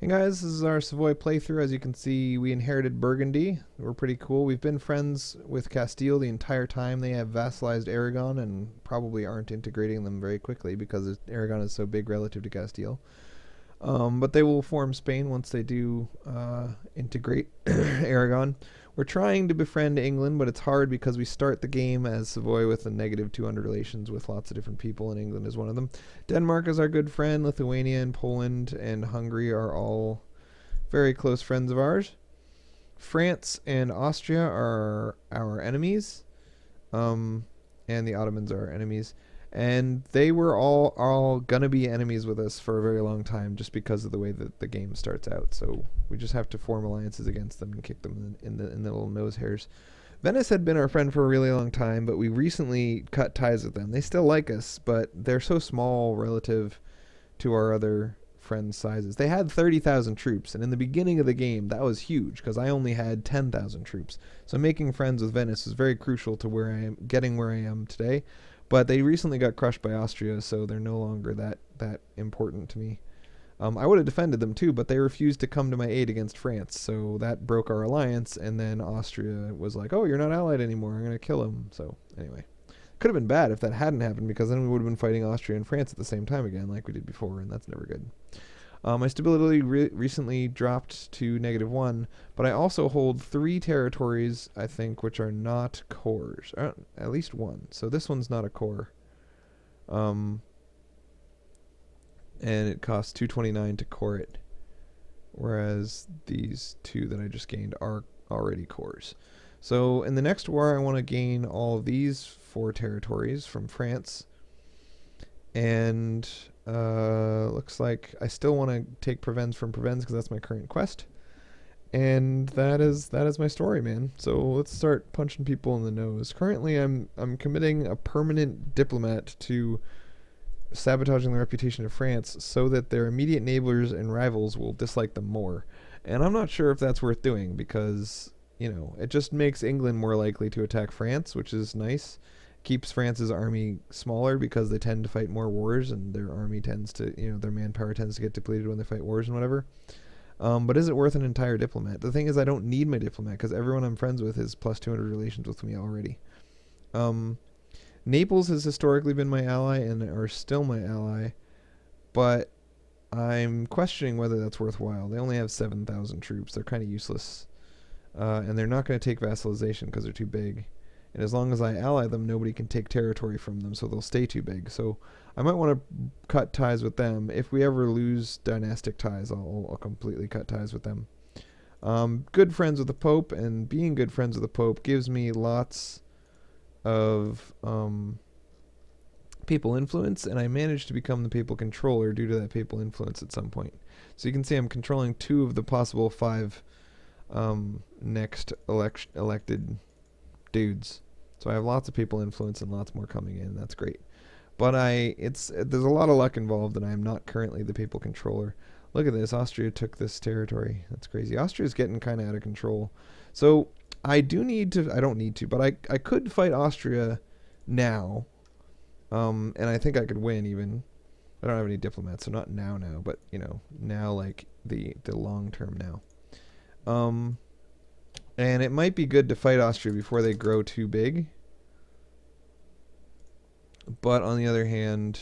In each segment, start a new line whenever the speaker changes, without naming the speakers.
Hey guys, this is our Savoy playthrough. As you can see, we inherited Burgundy. We're pretty cool. We've been friends with Castile the entire time. They have vassalized Aragon and probably aren't integrating them very quickly because Aragon is so big relative to Castile. But they will form Spain once they do integrate Aragon. We're trying to befriend England, but it's hard because we start the game as Savoy with a negative 200 relations with lots of different people, and England is one of them. Denmark is our good friend. Lithuania and Poland and Hungary are all very close friends of ours. France and Austria are our enemies, and the Ottomans are our enemies. And they were all gonna be enemies with us for a very long time, just because of the way that the game starts out. So we just have to form alliances against them and kick them in the little nose hairs. Venice had been our friend for a really long time, but we recently cut ties with them. They still like us, but they're so small relative to our other friends' sizes. They had 30,000 troops, and in the beginning of the game, that was huge because I only had 10,000 troops. So making friends with Venice is very crucial to where I am today. But they recently got crushed by Austria, so they're no longer that important to me. I would have defended them too, but they refused to come to my aid against France, so that broke our alliance. And then Austria was like, "Oh, you're not allied anymore. I'm gonna kill him." So anyway, could have been bad if that hadn't happened, because then we would have been fighting Austria and France at the same time again, like we did before, and that's never good. My stability recently dropped to -1, but I also hold 3 territories, I think, which are not cores. At least one. So this one's not a core. Um, and it costs 229 to core it, whereas these 2 that I just gained are already cores. So in the next war, I want to gain all of these 4 territories from France. And looks like I still want to take Provence from Provence because that's my current quest. And that is my story, man. So let's start punching people in the nose. Currently, I'm committing a permanent diplomat to sabotaging the reputation of France so that their immediate neighbors and rivals will dislike them more. And I'm not sure if that's worth doing because, it just makes England more likely to attack France, which is nice. Keeps France's army smaller because they tend to fight more wars, and their army tends to, their manpower tends to get depleted when they fight wars and whatever. But is it worth an entire diplomat? The thing is, I don't need my diplomat because everyone I'm friends with is plus 200 relations with me already. Naples has historically been my ally and are still my ally, but I'm questioning whether that's worthwhile. They only have 7,000 troops. They're kind of useless, and they're not going to take vassalization because they're too big. And as long as I ally them, nobody can take territory from them, so they'll stay too big. So I might want to cut ties with them. If we ever lose dynastic ties, I'll completely cut ties with them. Good friends with the Pope, and being good friends with the Pope gives me lots of papal influence, and I managed to become the papal controller due to that papal influence at some point. So you can see I'm controlling 2 of the possible 5 next elected dudes. So I have lots of people influence and lots more coming in. That's great. But there's a lot of luck involved, and I am not currently the papal controller. Look at this. Austria took this territory. That's crazy. Austria's getting kind of out of control. So I don't need to, but I could fight Austria now. And I think I could win even. I don't have any diplomats, so not now, but now, like the long term now. And it might be good to fight Austria before they grow too big. But on the other hand,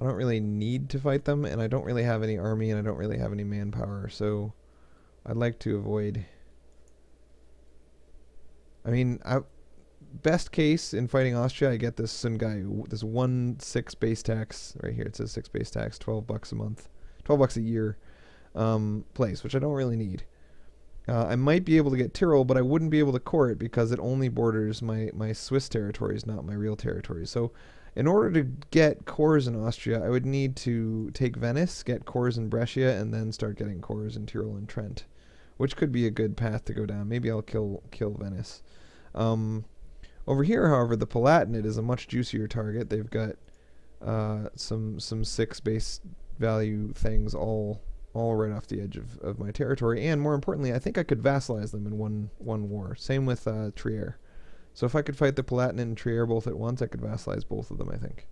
I don't really need to fight them, and I don't really have any army, and I don't really have any manpower, so I'd like to avoid. I mean, best case in fighting Austria, I get this Sungai, this 1/6 base tax right here. It says 6 base tax, $12 a month, $12 a year place, which I don't really need. I might be able to get Tyrol, but I wouldn't be able to core it because it only borders my Swiss territories, not my real territories. So in order to get cores in Austria, I would need to take Venice, get cores in Brescia, and then start getting cores in Tyrol and Trent, which could be a good path to go down. Maybe I'll kill Venice. Over here, however, the Palatinate is a much juicier target. They've got some 6 base value things all right off the edge of my territory. And more importantly, I think I could vassalize them in one war. Same with Trier. So if I could fight the Palatinate and Trier both at once, I could vassalize both of them, I think.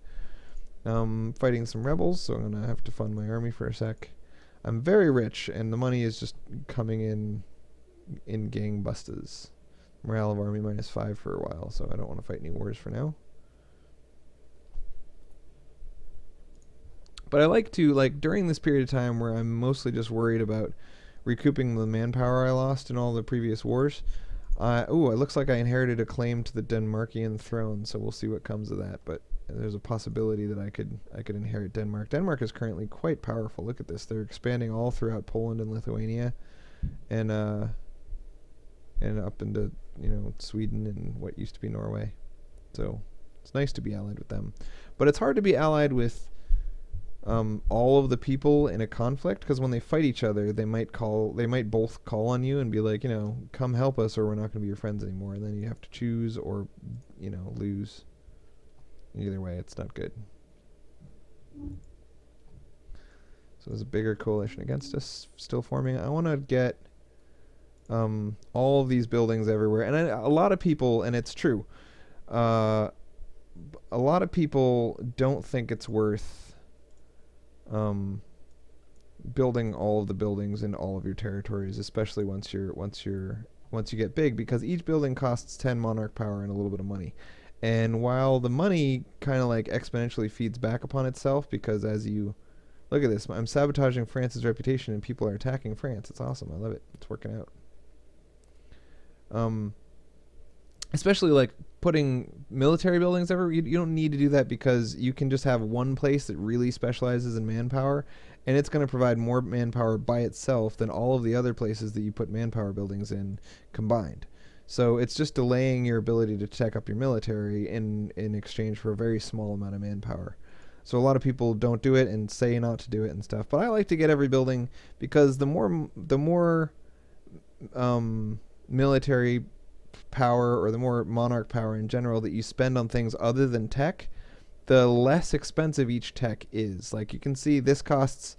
Fighting some rebels, so I'm going to have to fund my army for a sec. I'm very rich, and the money is just coming in gangbusters. Morale of army -5 for a while, so I don't want to fight any wars for now. But I like to, like, during this period of time where I'm mostly just worried about recouping the manpower I lost in all the previous wars. It looks like I inherited a claim to the Denmarkian throne, so we'll see what comes of that. But there's a possibility that I could inherit Denmark. Denmark is currently quite powerful. Look at this; they're expanding all throughout Poland and Lithuania, and up into Sweden and what used to be Norway. So it's nice to be allied with them, but it's hard to be allied with all of the people in a conflict, because when they fight each other, they might both call on you and be like, come help us, or we're not going to be your friends anymore. And then you have to choose or lose. Either way, it's not good. So there's a bigger coalition against us still forming. I want to get all of these buildings everywhere, and a lot of people, and it's true, a lot of people don't think it's worth building all of the buildings in all of your territories, especially once you get big, because each building costs 10 monarch power and a little bit of money. And while the money kind of like exponentially feeds back upon itself, because as you look at this, I'm sabotaging France's reputation and people are attacking France. It's awesome. I love it. It's working out. Especially like putting military buildings everywhere. You don't need to do that, because you can just have one place that really specializes in manpower, and it's going to provide more manpower by itself than all of the other places that you put manpower buildings in combined. So it's just delaying your ability to tech up your military in exchange for a very small amount of manpower. So a lot of people don't do it and say not to do it and stuff. But I like to get every building, because the more military power, or the more monarch power in general that you spend on things other than tech, the less expensive each tech is. Like you can see, this costs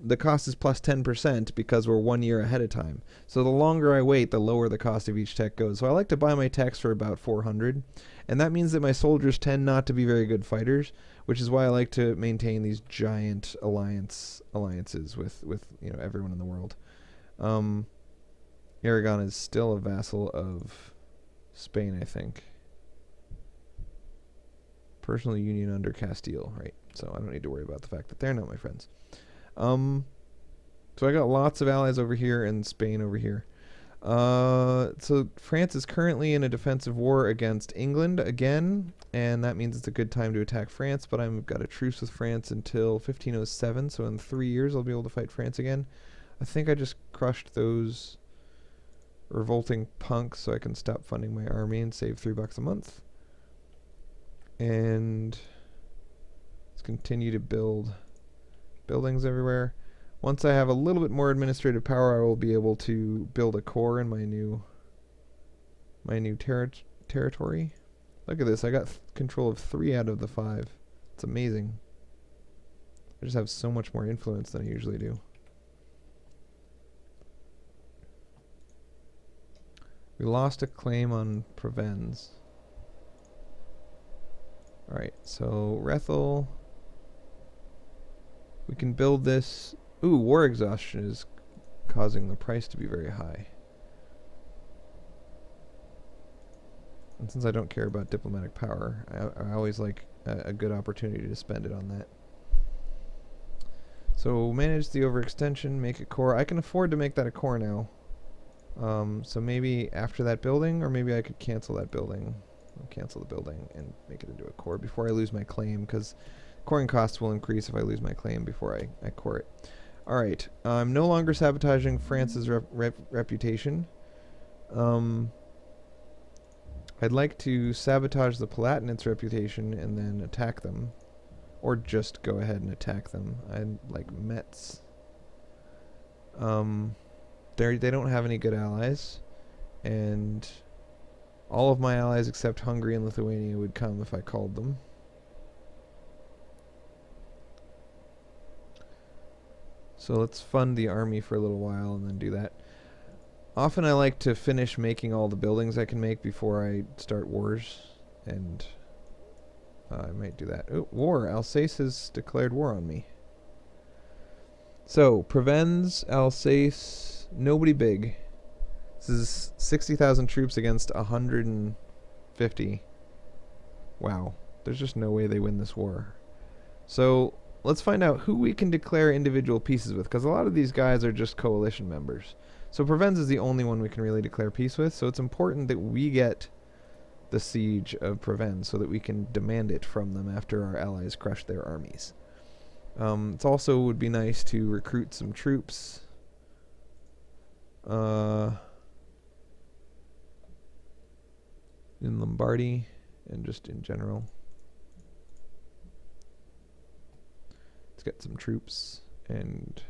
the cost is plus 10% because we're 1 year ahead of time. So the longer I wait, the lower the cost of each tech goes. So I like to buy my techs for about 400, and that means that my soldiers tend not to be very good fighters, which is why I like to maintain these giant alliances with everyone in the world. Aragon is still a vassal of Spain, I think. Personal union under Castile, right? So I don't need to worry about the fact that they're not my friends. So I got lots of allies over here and Spain over here. So France is currently in a defensive war against England again, and that means it's a good time to attack France, but I've got a truce with France until 1507, so in 3 years I'll be able to fight France again. I think I just crushed those revolting punks so I can stop funding my army and save $3 a month. And let's continue to build buildings everywhere. Once I have a little bit more administrative power, I will be able to build a core in my new territory. Look at this. I got control of 3 out of the 5. It's amazing. I just have so much more influence than I usually do. We lost a claim on Provence. Alright, so Rethel. We can build this. Ooh, war exhaustion is causing the price to be very high. And since I don't care about diplomatic power, I always like a good opportunity to spend it on that. So manage the overextension, make a core. I can afford to make that a core now. So maybe after that building, or maybe I could cancel that building. I'll cancel the building and make it into a core before I lose my claim, because coring costs will increase if I lose my claim before I core it. Alright, I'm no longer sabotaging France's reputation. I'd like to sabotage the Palatinates' reputation and then attack them. Or just go ahead and attack them. I'd like Metz. They don't have any good allies, and all of my allies except Hungary and Lithuania would come if I called them. So let's fund the army for a little while and then do that. Often I like to finish making all the buildings I can make before I start wars, and I might do that. Oh, war! Alsace has declared war on me. So, Provence, Alsace, nobody big. This is 60,000 troops against 150. Wow. There's just no way they win this war. So, let's find out who we can declare individual pieces with, because a lot of these guys are just coalition members. So, Provence is the only one we can really declare peace with, so it's important that we get the siege of Provence so that we can demand it from them after our allies crush their armies. It also would be nice to recruit some troops. In Lombardy and just in general. Let's get some troops and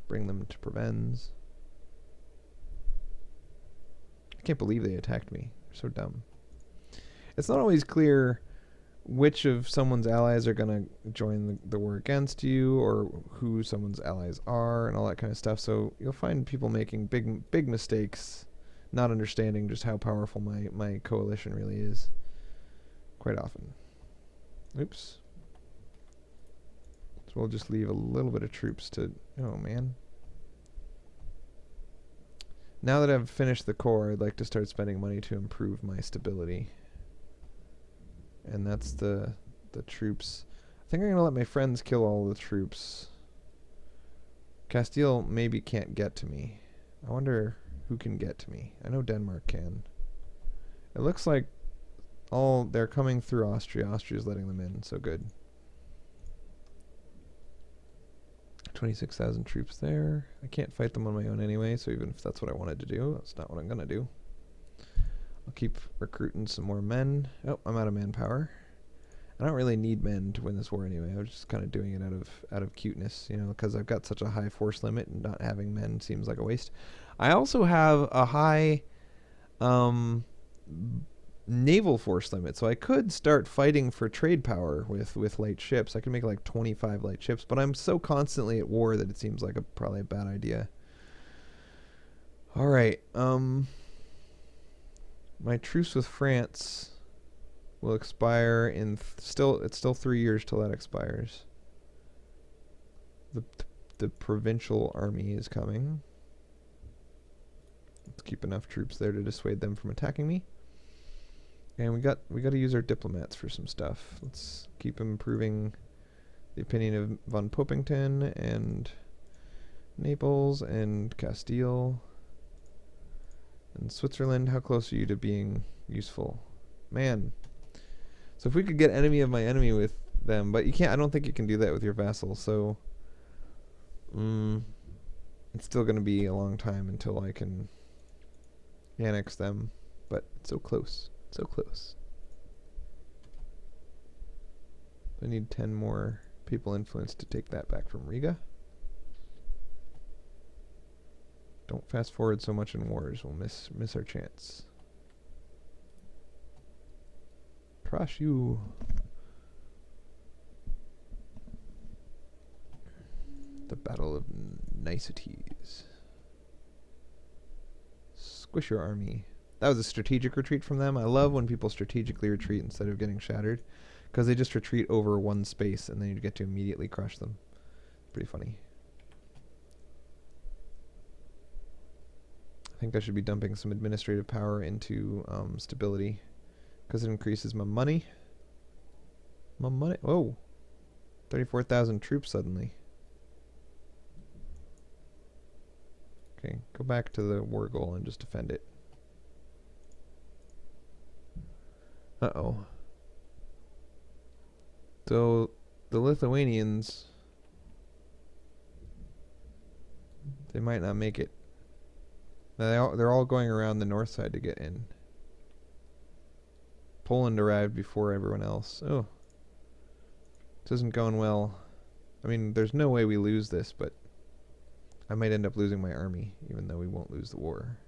bring them to Provence. I can't believe they attacked me. They're so dumb. It's not always clear which of someone's allies are going to join the war against you, or who someone's allies are, and all that kind of stuff. So you'll find people making big mistakes, not understanding just how powerful my coalition really is quite often. Oops. So we'll just leave a little bit of troops to... Oh, man. Now that I've finished the core, I'd like to start spending money to improve my stability. And that's the troops. I think I'm going to let my friends kill all the troops. Castile maybe can't get to me. I wonder who can get to me. I know Denmark can. It looks like they're coming through Austria. Austria's letting them in, so good. 26,000 troops there. I can't fight them on my own anyway, so even if that's what I wanted to do, that's not what I'm going to do. I'll keep recruiting some more men. Oh, I'm out of manpower. I don't really need men to win this war anyway. I was just kind of doing it out of cuteness, you know, because I've got such a high force limit, and not having men seems like a waste. I also have a high naval force limit, so I could start fighting for trade power with light ships. I could make like 25 light ships, but I'm so constantly at war that it seems like probably a bad idea. All right. My truce with France will expire in it's still 3 years till that expires. The provincial army is coming. Let's keep enough troops there to dissuade them from attacking me. And we got to use our diplomats for some stuff. Let's keep improving the opinion of von Popington and Naples and Castile. And Switzerland, how close are you to being useful? Man. So if we could get enemy of my enemy with them, but you can't, I don't think you can do that with your vassals, so it's still going to be a long time until I can annex them, but it's so close, so close. I need 10 more people influenced to take that back from Riga. Don't fast forward so much in wars. We'll miss our chance. Crush you. The Battle of Niceties. Squish your army. That was a strategic retreat from them. I love when people strategically retreat instead of getting shattered, because they just retreat over one space and then you get to immediately crush them. Pretty funny. I think I should be dumping some administrative power into stability, because it increases my money. My money. Whoa. 34,000 troops suddenly. Okay, go back to the war goal and just defend it. Uh-oh. So, the Lithuanians, they might not make it. They're all going around the north side to get in. Poland arrived before everyone else. Oh. This isn't going well. I mean, there's no way we lose this, but I might end up losing my army, even though we won't lose the war.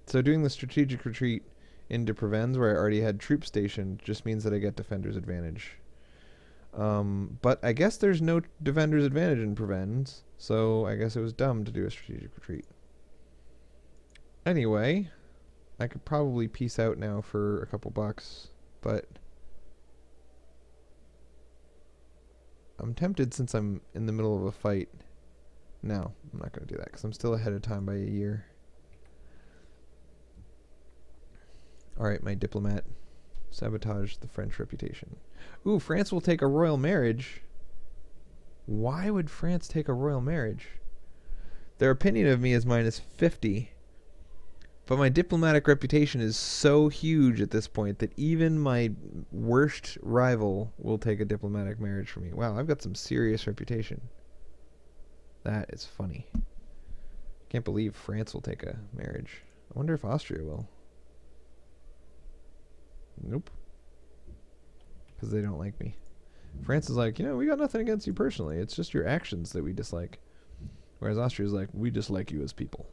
So doing the strategic retreat into Provence, where I already had troops stationed, just means that I get defender's advantage. But I guess there's no defender's advantage in Provence, so I guess it was dumb to do a strategic retreat. Anyway, I could probably peace out now for a couple bucks, but I'm tempted since I'm in the middle of a fight. No, I'm not going to do that because I'm still ahead of time by a year. Alright, my diplomat. Sabotage the French reputation. Ooh, France will take a royal marriage. Why would France take a royal marriage? Their opinion of me is -50. But my diplomatic reputation is so huge at this point that even my worst rival will take a diplomatic marriage from me. Wow, I've got some serious reputation. That is funny. Can't believe France will take a marriage. I wonder if Austria will. Nope. Because they don't like me. France is like, we got nothing against you personally. It's just your actions that we dislike. Whereas Austria is like, we dislike you as people.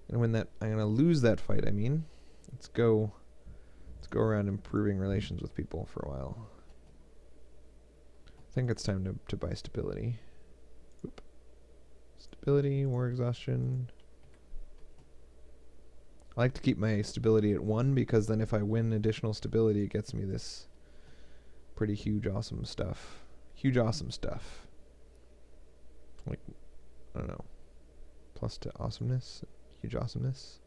And when I'm gonna lose that fight. I mean, let's go around improving relations with people for a while. I think it's time to buy stability. Oop. Stability, war exhaustion. I like to keep my stability at 1 because then if I win additional stability, it gets me this pretty huge, awesome stuff. Huge, awesome stuff. Like, I don't know. Plus to awesomeness. Huge awesomeness.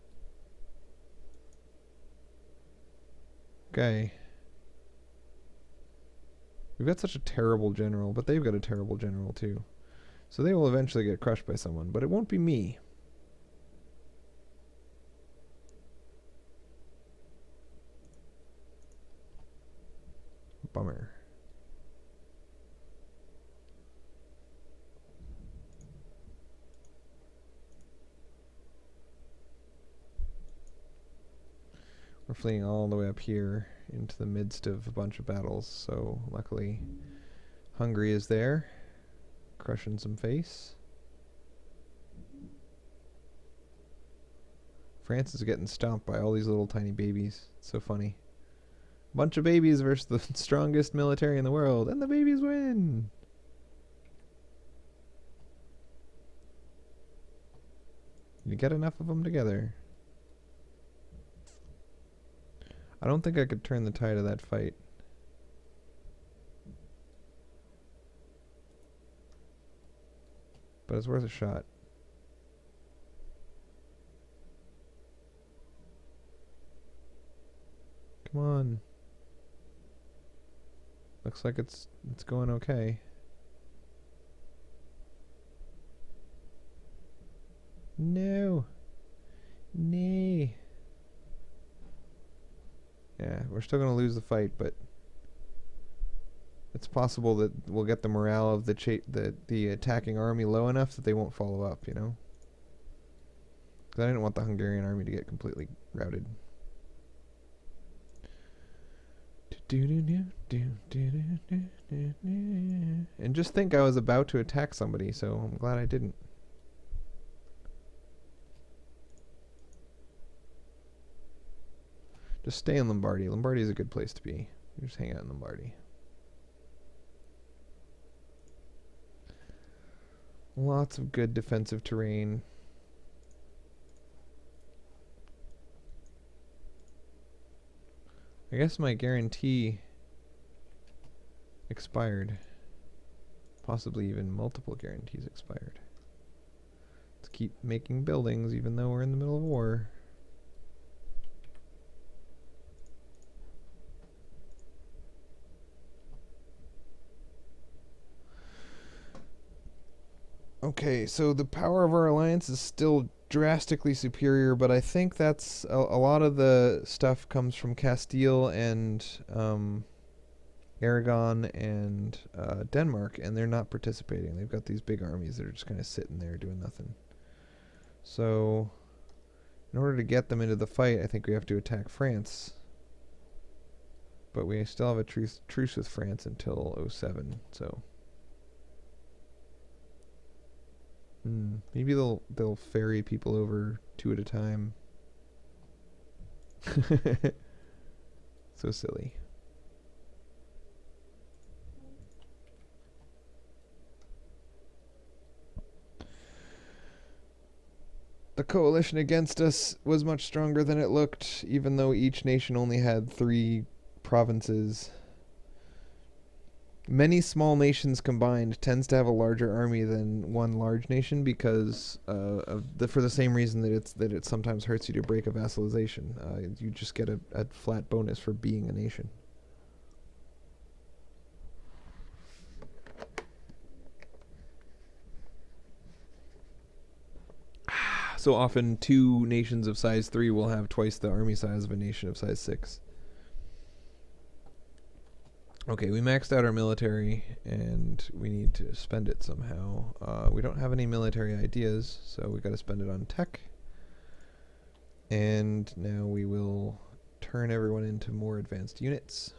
Okay. We've got such a terrible general, but they've got a terrible general too. So they will eventually get crushed by someone, but it won't be me. Bummer. We're fleeing all the way up here into the midst of a bunch of battles, so luckily Hungary is there, crushing some face. France is getting stomped by all these little tiny babies. It's so funny. Bunch of babies versus the strongest military in the world, and the babies win! You get enough of them together. I don't think I could turn the tide of that fight. But it's worth a shot. Come on. Looks like it's going okay. No. Nay. Yeah, we're still going to lose the fight, but it's possible that we'll get the morale of the attacking army low enough that they won't follow up, Because I didn't want the Hungarian army to get completely routed. And just think I was about to attack somebody, so I'm glad I didn't. Just stay in Lombardy. Lombardy is a good place to be. You just hang out in Lombardy. Lots of good defensive terrain. I guess my guarantee expired. Possibly even multiple guarantees expired. Let's keep making buildings even though we're in the middle of war. Okay, so the power of our alliance is still drastically superior, but I think that's a lot of the stuff comes from Castile and Aragon and Denmark, and they're not participating. They've got these big armies that are just kind of sitting there doing nothing. So, in order to get them into the fight, I think we have to attack France. But we still have a truce with France until 07, so... maybe they'll ferry people over 2 at a time. So silly. The coalition against us was much stronger than it looked, even though each nation only had 3 provinces. Many small nations combined tends to have a larger army than one large nation because for the same reason that it sometimes hurts you to break a vassalization. You just get a flat bonus for being a nation. So often, two nations of size 3 will have twice the army size of a nation of size 6. Okay, we maxed out our military, and we need to spend it somehow. We don't have any military ideas, so we got to spend it on tech. And now we will turn everyone into more advanced units.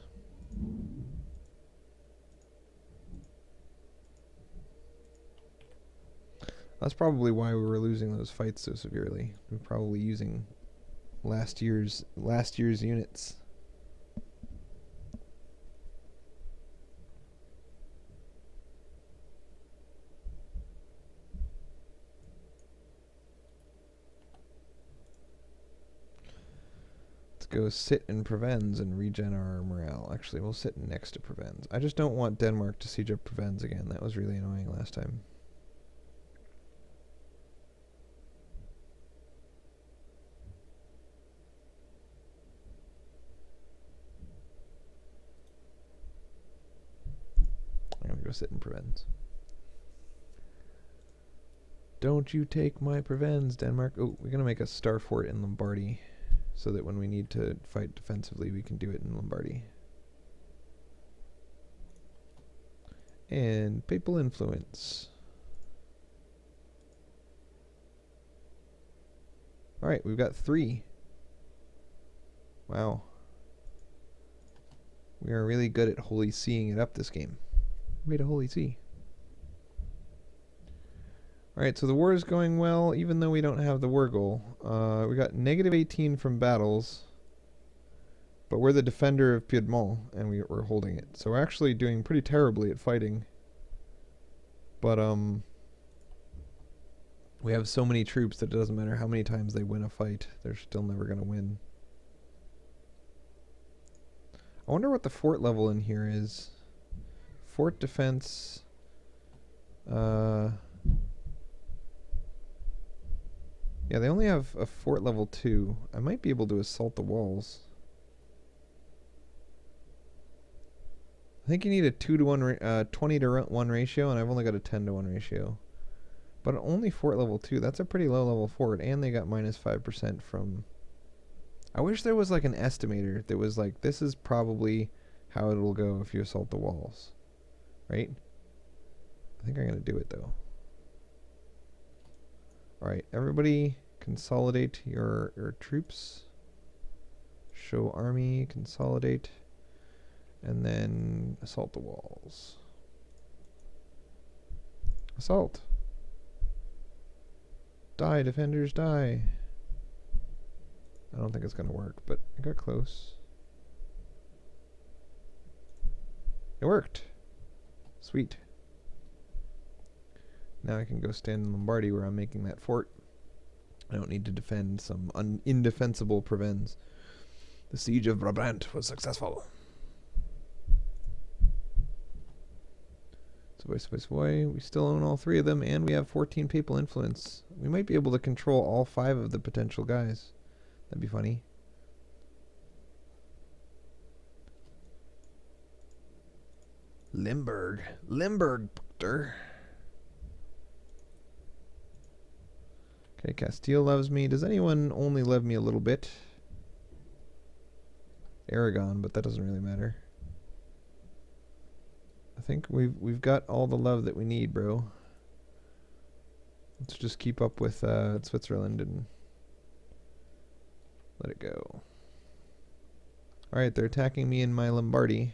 That's probably why we were losing those fights so severely. We're probably using last year's units. Let's go sit in Provence and regen our morale. Actually, we'll sit next to Provence. I just don't want Denmark to siege up Provence again. That was really annoying last time. I'm going to go sit in Provence. Don't you take my Provence, Denmark. Oh, we're going to make a star fort in Lombardy so that when we need to fight defensively, we can do it in Lombardy. And papal influence. Alright, we've got 3. Wow. We are really good at Holy Seeing it up this game. We made a Holy See. Alright, so the war is going well, even though we don't have the war goal. We got negative 18 from battles, but we're the defender of Piedmont, and we're holding it. So we're actually doing pretty terribly at fighting. But, we have so many troops that it doesn't matter how many times they win a fight, they're still never going to win. I wonder what the fort level in here is. Fort defense. Yeah, they only have a fort level 2. I might be able to assault the walls. I think you need a 20 to 1 ratio, and I've only got a 10 to 1 ratio. But only fort level 2. That's a pretty low level fort, and they got minus 5% from... I wish there was like an estimator that was like, this is probably how it'll go if you assault the walls. Right? I think I'm going to do it, though. Alright, everybody consolidate your troops. Show army, consolidate, and then assault the walls. Assault! Die, defenders, die! I don't think it's going to work, but it got close. It worked! Sweet. Now I can go stand in Lombardy where I'm making that fort. I don't need to defend some indefensible Provence. The siege of Brabant was successful. Savoy. We still own all 3 of them, and we have 14 papal influence. We might be able to control all 5 of the potential guys. That'd be funny. Limburg. Limburg. Okay, Castile loves me. Does anyone only love me a little bit? Aragon, but that doesn't really matter. I think we've got all the love that we need, bro. Let's just keep up with Switzerland and let it go. Alright, they're attacking me in my Lombardy.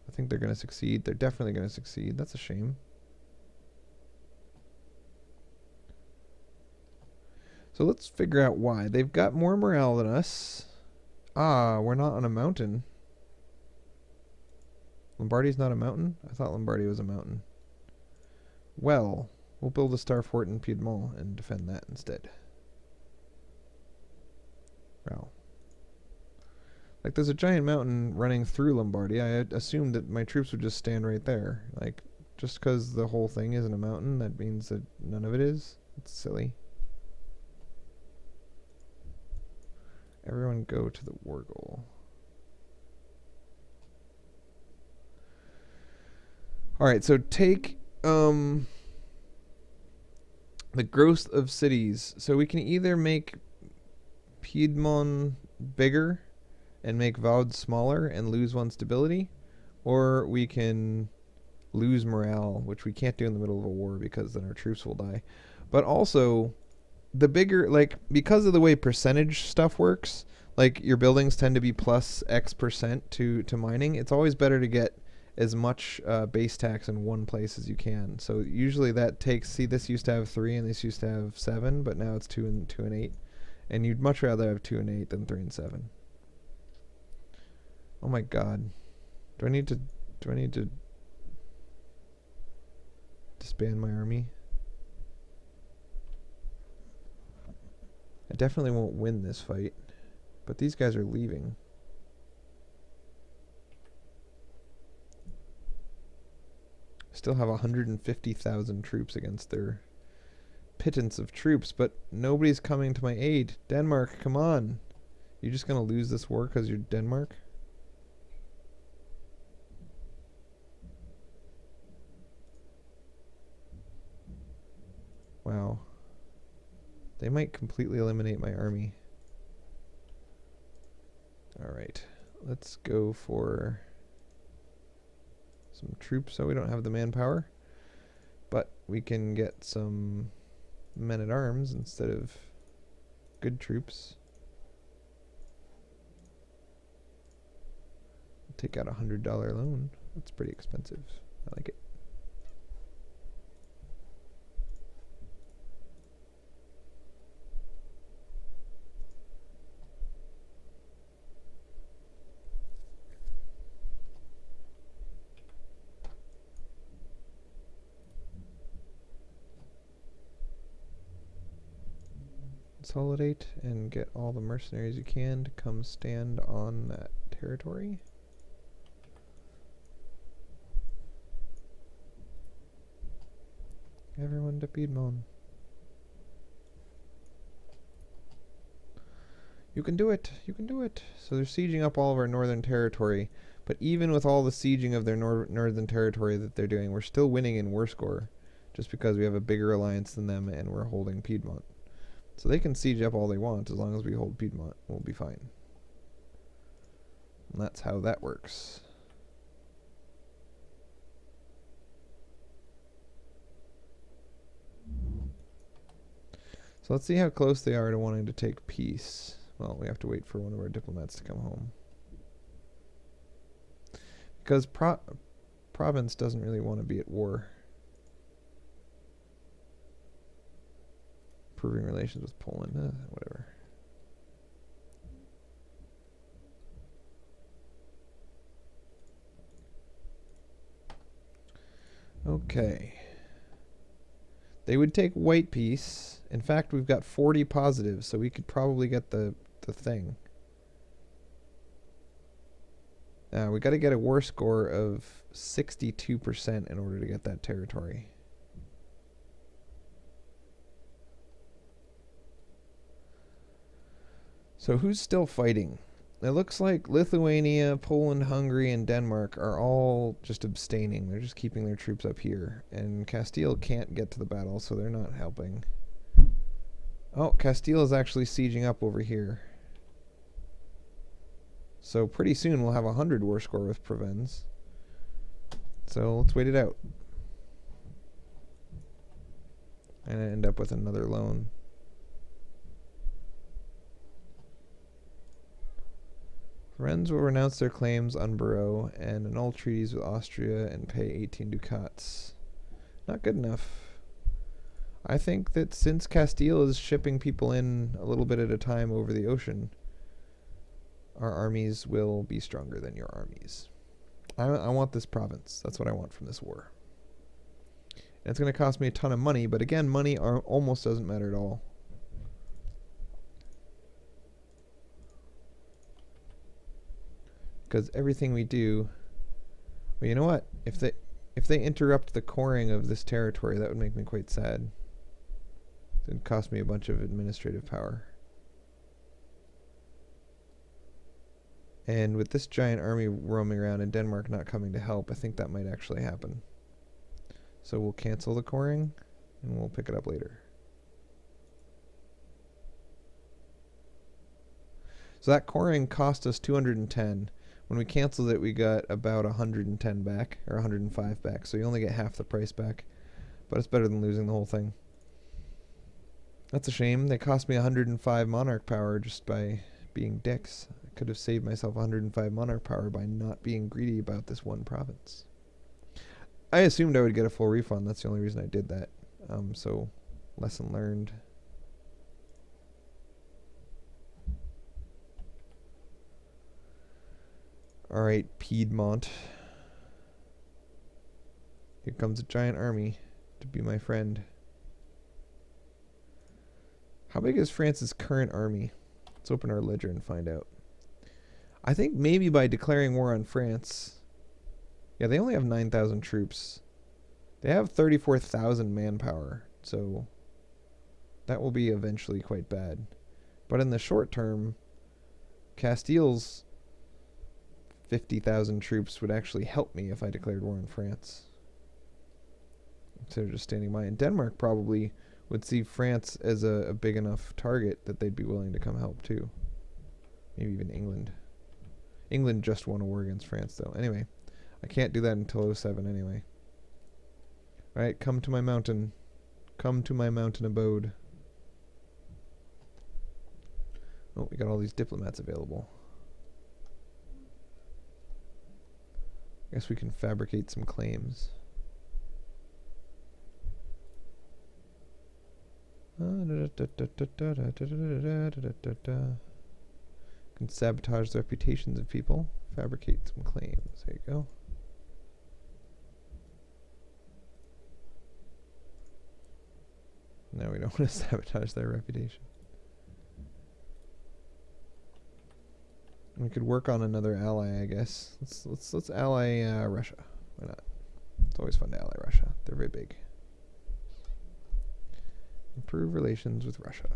I think they're going to succeed. They're definitely going to succeed. That's a shame. So let's figure out why. They've got more morale than us. Ah, we're not on a mountain. Lombardy's not a mountain? I thought Lombardy was a mountain. Well, we'll build a star fort in Piedmont and defend that instead. Wow. Like, there's a giant mountain running through Lombardy. I had assumed that my troops would just stand right there. Like, just because the whole thing isn't a mountain, that means that none of it is. It's silly. Everyone go to the war goal. Alright, so take the growth of cities. So we can either make Piedmont bigger and make Vaud smaller and lose one stability, or we can lose morale, which we can't do in the middle of a war because then our troops will die. But also, the bigger, like, because of the way percentage stuff works, like your buildings tend to be plus X% to mining, it's always better to get as much base tax in one place as you can. So usually that takes, see, this used to have 3 and this used to have 7, but now it's 2 and 8. And you'd much rather have 2 and 8 than 3 and 7. Oh my god. Do I need to disband my army? I definitely won't win this fight, but these guys are leaving. Still have 150,000 troops against their pittance of troops, but nobody's coming to my aid. Denmark, come on. You're just gonna lose this war because you're Denmark? Wow. They might completely eliminate my army. Alright. Let's go for some troops. So we don't have the manpower, but we can get some men-at-arms instead of good troops. Take out $100 loan. That's pretty expensive. I like it. Consolidate and get all the mercenaries you can to come stand on that territory. Everyone to Piedmont. You can do it. You can do it. So they're sieging up all of our northern territory. But even with all the sieging of their northern territory that they're doing, we're still winning in war score. Just because we have a bigger alliance than them and we're holding Piedmont. So they can siege up all they want as long as we hold Piedmont. We'll be fine. And that's how that works. So let's see how close they are to wanting to take peace. Well, we have to wait for one of our diplomats to come home. Because Provence doesn't really want to be at war. Improving relations with Poland, whatever. Okay. They would take white peace. In fact, we've got 40 positives, so we could probably get the thing. We got to get a war score of 62% in order to get that territory. So who's still fighting? It looks like Lithuania, Poland, Hungary, and Denmark are all just abstaining. They're just keeping their troops up here. And Castile can't get to the battle, so they're not helping. Oh, Castile is actually sieging up over here. So pretty soon we'll have 100 war score with Provence. So let's wait it out. And I end up with another loan. Rennes will renounce their claims on Barreau and annul treaties with Austria and pay 18 ducats. Not good enough. I think that since Castile is shipping people in a little bit at a time over the ocean, our armies will be stronger than your armies. I want this province. That's what I want from this war. And it's going to cost me a ton of money, but again, money almost doesn't matter at all. Because everything we do... Well, you know what? If they interrupt the coring of this territory, that would make me quite sad. It'd cost me a bunch of administrative power. And with this giant army roaming around and Denmark not coming to help, I think that might actually happen. So we'll cancel the coring, and we'll pick it up later. So that coring cost us 210. When we canceled it, we got about 110 back, or 105 back. So you only get half the price back. But it's better than losing the whole thing. That's a shame. They cost me 105 monarch power just by being dicks. I could have saved myself 105 monarch power by not being greedy about this one province. I assumed I would get a full refund. That's the only reason I did that. So, lesson learned. Alright, Piedmont. Here comes a giant army to be my friend. How big is France's current army? Let's open our ledger and find out. I think maybe by declaring war on France... Yeah, they only have 9,000 troops. They have 34,000 manpower, so that will be eventually quite bad. But in the short term, Castile's 50,000 troops would actually help me if I declared war on France, instead of just standing by. And Denmark probably would see France as a big enough target that they'd be willing to come help too. Maybe even England. England just won a war against France though. Anyway, I can't do that until 07 anyway. Alright, come to my mountain. Come to my mountain abode. Oh, we got all these diplomats available. I guess we can fabricate some claims. Can sabotage the reputations of people. Fabricate some claims. There you go. No, we don't want to sabotage their reputation. We could work on another ally, I guess. Let's ally Russia. Why not? It's always fun to ally Russia. They're very big. Improve relations with Russia.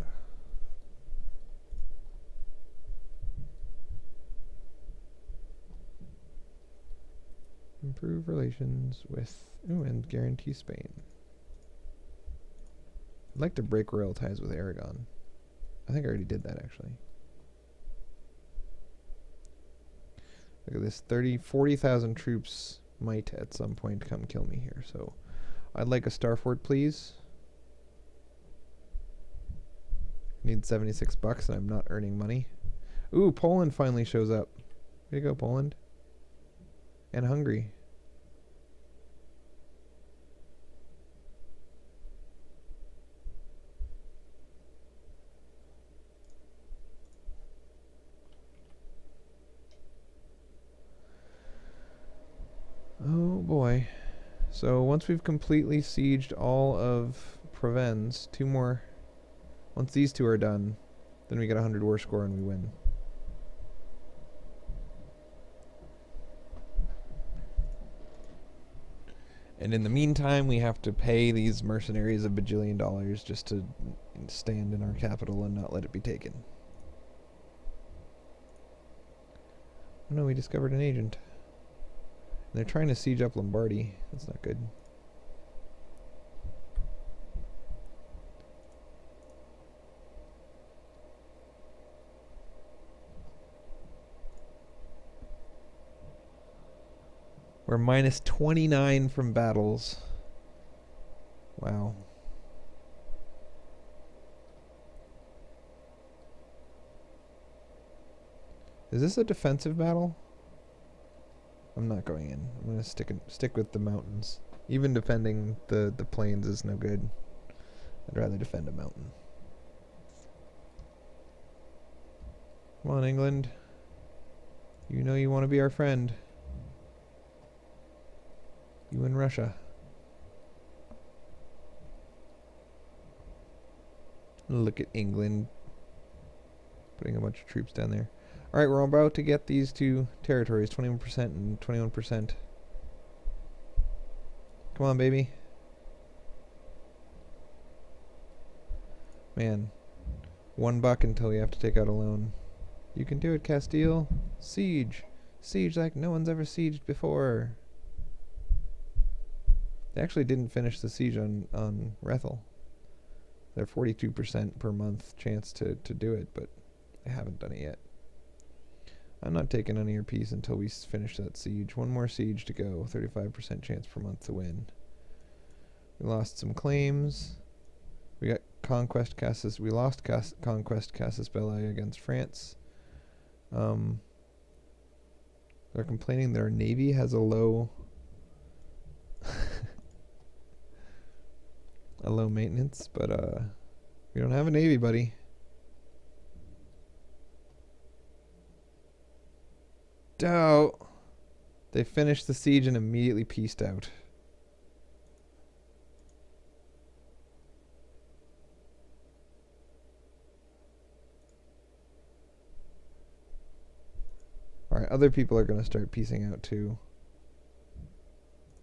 Improve relations with... Ooh, and guarantee Spain. I'd like to break royal ties with Aragon. I think I already did that, actually. Look at this. 40,000 troops might at some point come kill me here. So I'd like a star fort, please. Need 76 bucks and I'm not earning money. Ooh, Poland finally shows up. Way to go, Poland. And Hungary. Oh boy. So once we've completely sieged all of Provence, two more. Once these two are done, then we get a 100 war score and we win. And in the meantime, we have to pay these mercenaries a bajillion dollars just to stand in our capital and not let it be taken. Oh no, we discovered an agent. And they're trying to siege up Lombardy. That's not good. We're minus 29 from battles. Wow. Is this a defensive battle? I'm not going in. I'm going to stick with the mountains. Even defending the plains is no good. I'd rather defend a mountain. Come on, England. You know you want to be our friend. You and Russia. Look at England putting a bunch of troops down there. Alright, we're about to get these two territories, 21% and 21%. Come on, baby. Man, $1 until we have to take out a loan. You can do it, Castile. Siege. Siege like no one's ever sieged before. They actually didn't finish the siege on Rethel. They're 42% per month chance to do it, but they haven't done it yet. I'm not taking any of your peace until we finish that siege. One more siege to go. 35% chance per month to win. We lost some claims. We got Conquest Cassis. We lost Conquest Cassis Belli against France. They're complaining that our navy has a low a low maintenance, but we don't have a navy, buddy. Doubt. They finished the siege and immediately peaced out. Alright, other people are going to start piecing out too.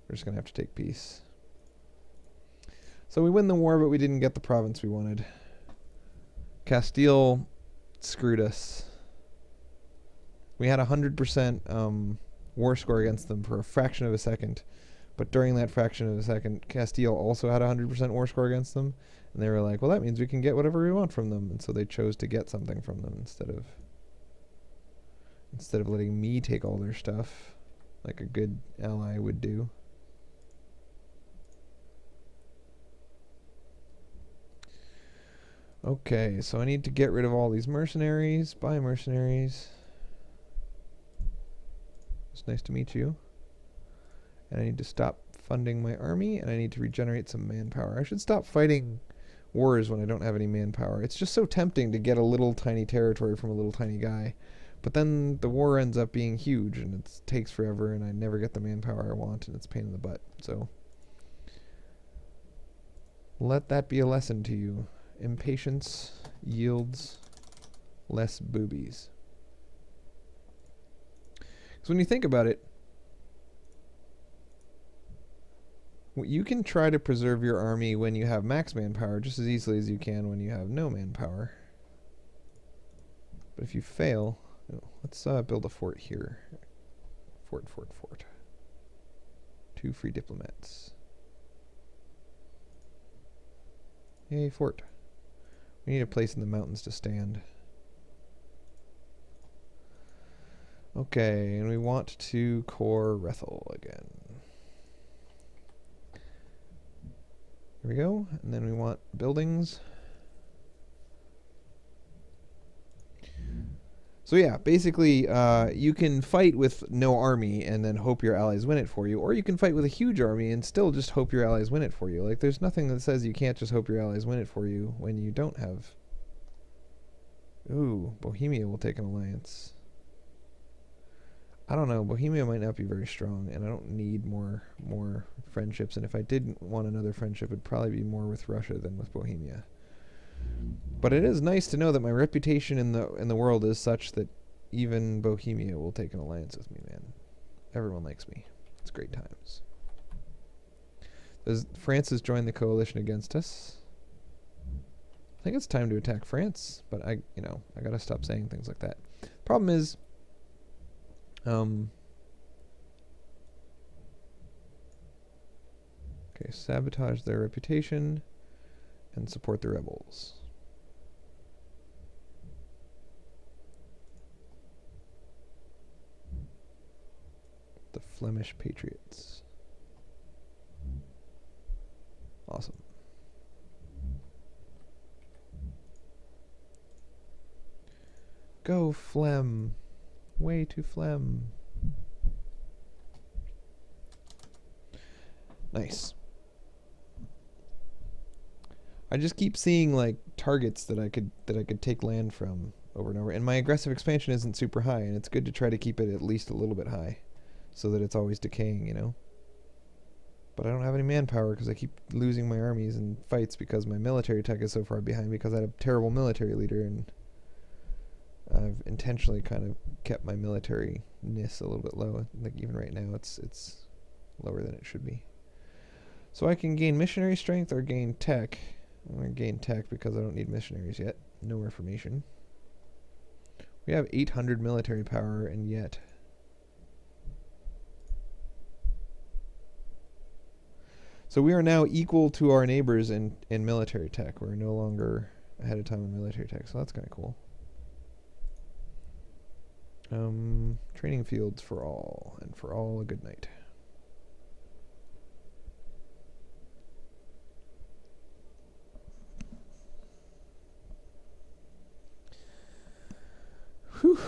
We're just going to have to take peace. So we win the war, but we didn't get the province we wanted. Castile screwed us. We had 100% war score against them for a fraction of a second. But during that fraction of a second, Castile also had 100% war score against them. And they were like, well, that means we can get whatever we want from them. And so they chose to get something from them instead of letting me take all their stuff like a good ally would do. Okay, so I need to get rid of all these mercenaries. Buy mercenaries. It's nice to meet you. And I need to stop funding my army, and I need to regenerate some manpower. I should stop fighting wars when I don't have any manpower. It's just so tempting to get a little tiny territory from a little tiny guy. But then the war ends up being huge, and it takes forever, and I never get the manpower I want, and it's a pain in the butt. So let that be a lesson to you. Impatience yields less boobies. So when you think about it, you can try to preserve your army when you have max manpower just as easily as you can when you have no manpower. But if you fail, let's build a fort here. Fort. 2 free diplomats. Yay, fort. We need a place in the mountains to stand. Okay, and we want to core Rethel again. Here we go. And then we want buildings. So yeah, basically, you can fight with no army and then hope your allies win it for you, or you can fight with a huge army and still just hope your allies win it for you. Like, there's nothing that says you can't just hope your allies win it for you when you don't have... Ooh, Bohemia will take an alliance. I don't know, Bohemia might not be very strong, and I don't need more friendships, and if I didn't want another friendship, it'd probably be more with Russia than with Bohemia. But it is nice to know that my reputation in the world is such that even Bohemia will take an alliance with me, man. Everyone likes me. It's great times. France has joined the coalition against us. I think it's time to attack France, but I gotta stop saying things like that. Problem is, okay, sabotage their reputation and support the rebels. The Flemish Patriots. Awesome. Go Flem. Way to Flem. Nice. I just keep seeing like targets that I could take land from over and over, and my aggressive expansion isn't super high, and it's good to try to keep it at least a little bit high so that it's always decaying, you know. But I don't have any manpower because I keep losing my armies in fights because my military tech is so far behind because I had a terrible military leader, and I've intentionally kind of kept my military-ness a little bit low. Like even right now, it's lower than it should be. So I can gain missionary strength or gain tech. I'm going to gain tech because I don't need missionaries yet. No reformation. We have 800 military power, and yet... So we are now equal to our neighbors in military tech. We're no longer ahead of time in military tech, so that's kind of cool. Training fields for all, and for all a good night. Whew.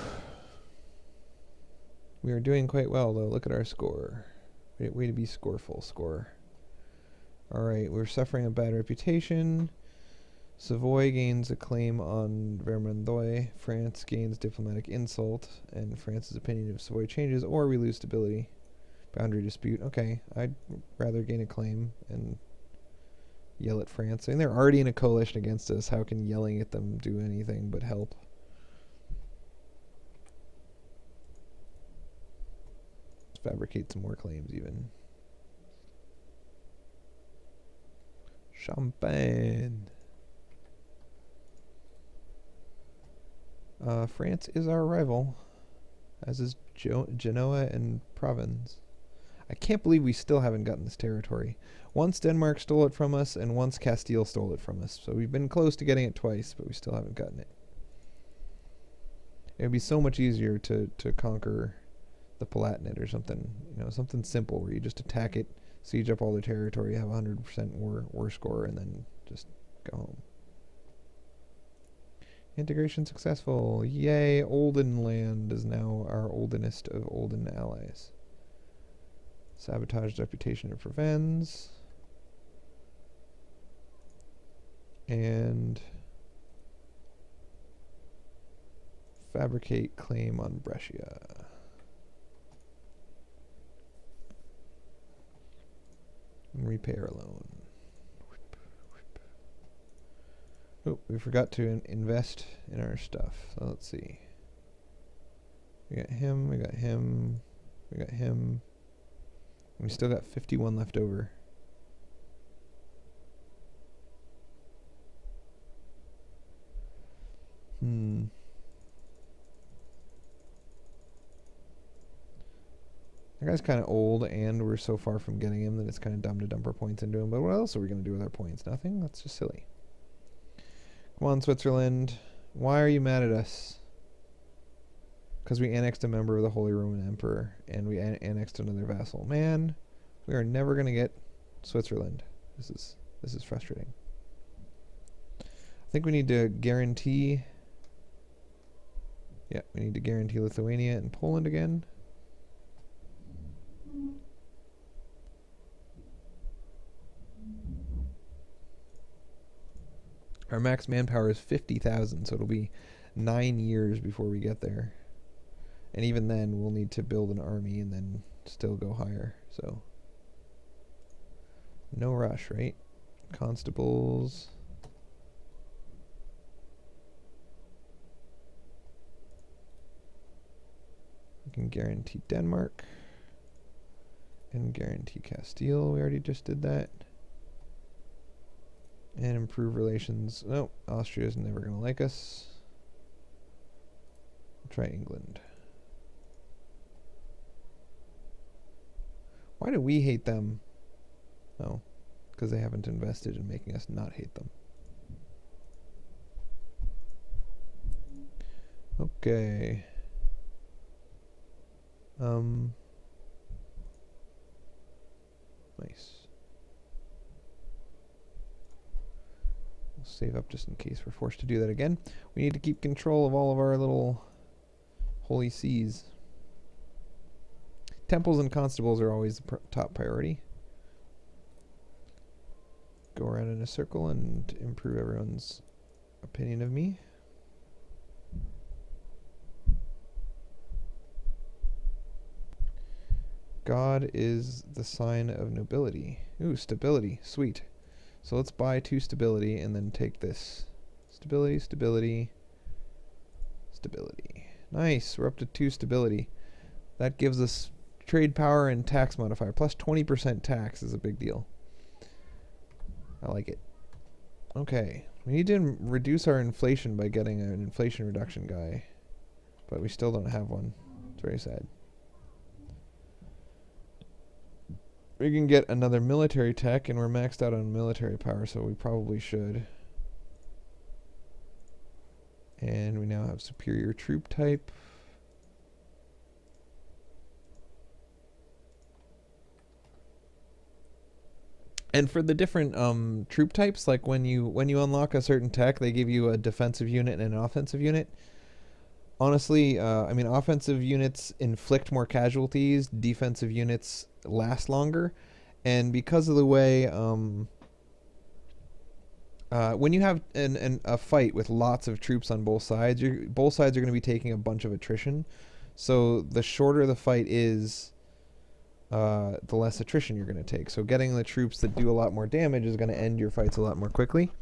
We are doing quite well, though. Look at our score. Way to be scoreful, score. Alright, we're suffering a bad reputation. Savoy gains a claim on Vermandois. France gains diplomatic insult, and France's opinion of Savoy changes, or we lose stability. Boundary dispute. Okay, I'd rather gain a claim and yell at France. I mean, they're already in a coalition against us. How can yelling at them do anything but help? Let's fabricate some more claims, even. Champagne. France is our rival, as is Genoa and Provence. I can't believe we still haven't gotten this territory. Once Denmark stole it from us, and once Castile stole it from us. So we've been close to getting it twice, but we still haven't gotten it. It would be so much easier to conquer the Palatinate or something. You know, something simple where you just attack it, siege up all the territory, have 100% war score, and then just go home. Integration successful. Yay, Olden land is now our oldenest of Olden allies. Sabotage reputation of Provence. And fabricate claim on Brescia. And repay our loan. Oh, we forgot to invest in our stuff. So let's see. We got him, we got him, we got him. And we still got 51 left over. That guy's kind of old, and we're so far from getting him that it's kind of dumb to dump our points into him. But what else are we going to do with our points? Nothing? That's just silly. Come on, Switzerland. Why are you mad at us? Because we annexed a member of the Holy Roman Emperor, and we annexed another vassal. Man, we are never going to get Switzerland. This is frustrating. I think we need to guarantee... Yeah, we need to guarantee Lithuania and Poland again. Our max manpower is 50,000, so it'll be 9 years before we get there. And even then, we'll need to build an army and then still go higher, so. No rush, right? Constables. We can guarantee Denmark. And guarantee Castile. We already just did that. And improve relations. No, Austria is never going to like us. We'll try England. Why do we hate them? Oh, because they haven't invested in making us not hate them. Okay. Nice. We'll save up just in case we're forced to do that again. We need to keep control of all of our little holy sees. Temples and constables are always the top priority. Go around in a circle and improve everyone's opinion of me. God is the sign of nobility. Ooh, stability. Sweet. So let's buy 2 stability and then take this. Stability, stability, Stability. Nice. We're up to 2 stability. That gives us trade power and tax modifier. Plus 20% tax is a big deal. I like it. Okay. We need to reduce our inflation by getting an inflation reduction guy. But we still don't have one. It's very sad. We can get another military tech, and we're maxed out on military power, so we probably should. And we now have superior troop type. And for the different troop types, like when you unlock a certain tech, they give you a defensive unit and an offensive unit. Honestly, I mean, offensive units inflict more casualties. Defensive units last longer. And because of the way, when you have a fight with lots of troops on both sides, both sides are going to be taking a bunch of attrition. So the shorter the fight is, the less attrition you're going to take. So getting the troops that do a lot more damage is going to end your fights a lot more quickly.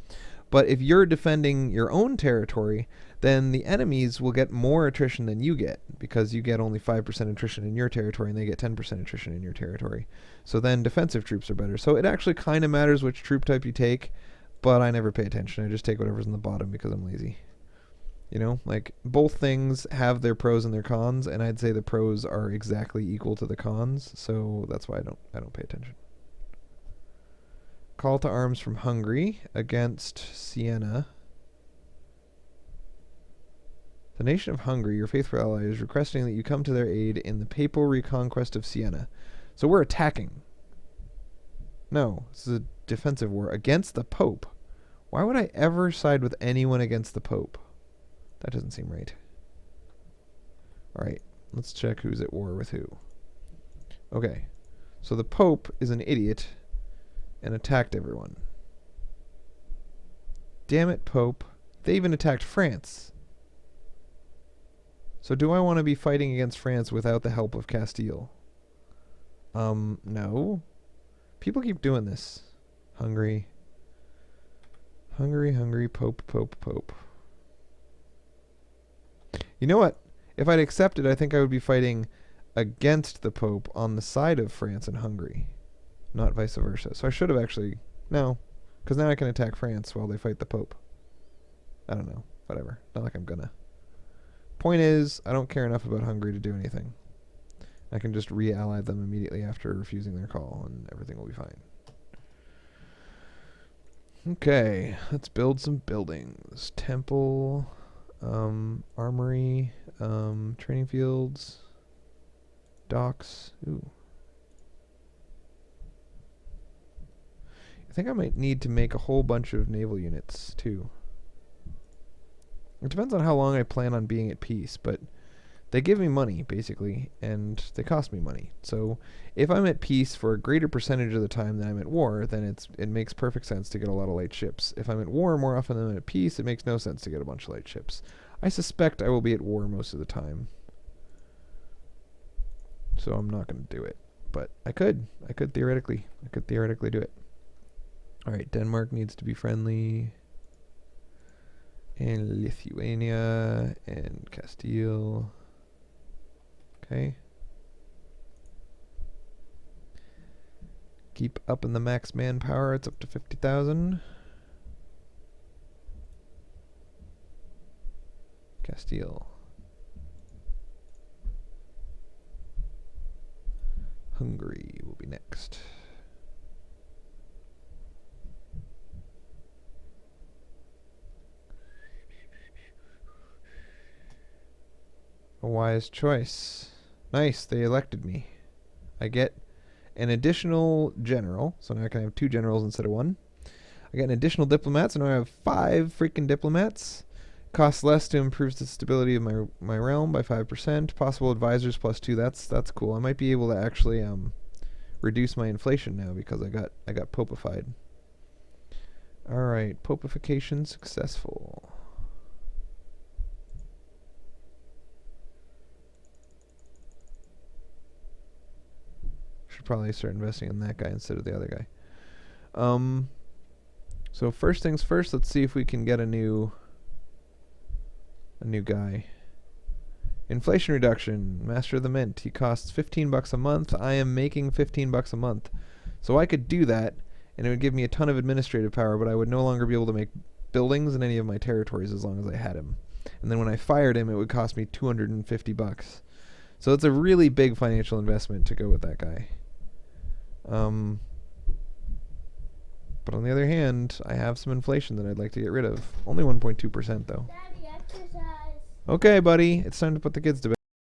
But if you're defending your own territory, then the enemies will get more attrition than you get, because you get only 5% attrition in your territory and they get 10% attrition in your territory. So then defensive troops are better. So it actually kind of matters which troop type you take, but I never pay attention. I just take whatever's in the bottom because I'm lazy. You know, like, both things have their pros and their cons, and I'd say the pros are exactly equal to the cons, so that's why I don't pay attention. Call to arms from Hungary against Siena. The nation of Hungary, your faithful ally, is requesting that you come to their aid in the papal reconquest of Siena. So we're attacking. No, this is a defensive war against the Pope. Why would I ever side with anyone against the Pope? That doesn't seem right. Alright, let's check who's at war with who. Okay, so the Pope is an idiot and attacked everyone. Damn it, Pope. They even attacked France. So do I want to be fighting against France without the help of Castile? No. People keep doing this. Hungary. Hungary, Pope, Pope, Pope. You know what? If I'd accepted, I think I would be fighting against the Pope on the side of France and Hungary, not vice versa. So I should have actually... No, because now I can attack France while they fight the Pope. I don't know. Whatever. Not like I'm gonna. Point is, I don't care enough about Hungary to do anything. I can just re-ally them immediately after refusing their call, and everything will be fine. Okay, let's build some buildings. Temple, armory, training fields, docks. Ooh. I think I might need to make a whole bunch of naval units, too. It depends on how long I plan on being at peace, but they give me money, basically, and they cost me money. So if I'm at peace for a greater percentage of the time than I'm at war, then it makes perfect sense to get a lot of light ships. If I'm at war more often than I'm at peace, it makes no sense to get a bunch of light ships. I suspect I will be at war most of the time, so I'm not going to do it. But I could theoretically do it. Alright, Denmark needs to be friendly. And Lithuania and Castile. Okay. Keep up in the max manpower. It's up to 50,000. Castile. Hungary will be next. A wise choice. Nice, they elected me. I get an additional general, so now I can have 2 generals instead of 1. I get an additional diplomat, so now I have 5 freaking diplomats. Costs less to improve the stability of my realm by 5%. Possible advisors plus 2. That's cool. I might be able to actually reduce my inflation now because I got popified. All right, popification successful. Should probably start investing in that guy instead of the other guy. So first things first, let's see if we can get a new guy. Inflation reduction, Master of the Mint. He costs $15 a month. I am making $15 a month. So I could do that, and it would give me a ton of administrative power, but I would no longer be able to make buildings in any of my territories as long as I had him. And then when I fired him, it would cost me $250. So it's a really big financial investment to go with that guy. But on the other hand, I have some inflation that I'd like to get rid of. Only 1.2% though.
Daddy, exercise.
Okay, buddy. It's time to put the kids to bed.